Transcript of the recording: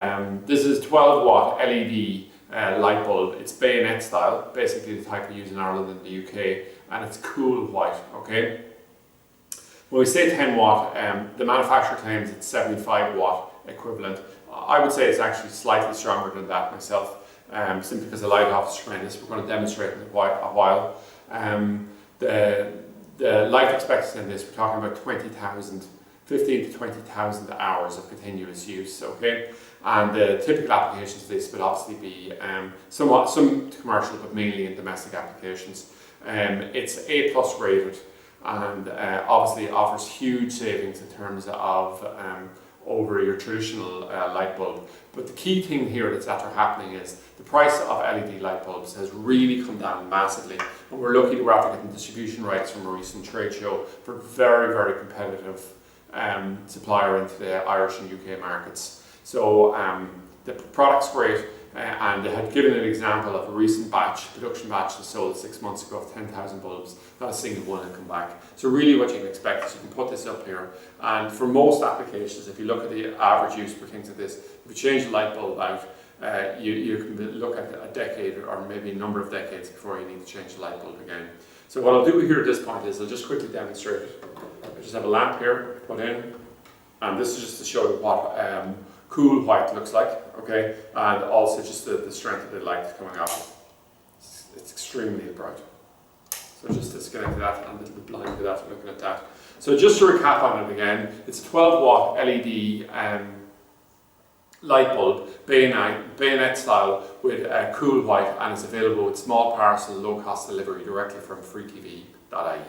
This is 12 watt LED light bulb. It's bayonet style, basically the type we use in Ireland and the UK, and it's cool white, okay? When we say 10 watt, the manufacturer claims it's 75 watt equivalent. I would say it's actually slightly stronger than that myself, simply because the light offers tremendous. We're going to demonstrate in a while. The life expectancy in this, we're talking about 15 to 20,000 hours of continuous use, okay? And the typical applications of this would obviously be some commercial, but mainly in domestic applications. It's A+ rated, and obviously offers huge savings in terms of over your traditional light bulb. But the key thing here that's after happening is the price of LED light bulbs has really come down massively, and we're lucky that we're after getting distribution rights from a recent trade show for very, very competitive supplier into the Irish and UK markets. So the product's great, and they had given an example of a recent production batch that sold 6 months ago of 10,000 bulbs. Not a single one had come back. So really what you can expect is you can put this up here, and for most applications, if you look at the average use for things like this, if you change the light bulb out, you can look at a decade or maybe a number of decades before you need to change the light bulb again. So what I'll do here at this point is I'll just quickly demonstrate it. I just have a lamp here put in, and this is just to show you what cool white looks like, okay, and also just the strength of the light coming off. It's extremely bright. So just disconnect that, and a little bit blind to that, looking at that. So just to recap on it again, it's a 12 watt LED light bulb, bayonet style, with cool white, and it's available with small parcel, low cost delivery directly from freetv.ie.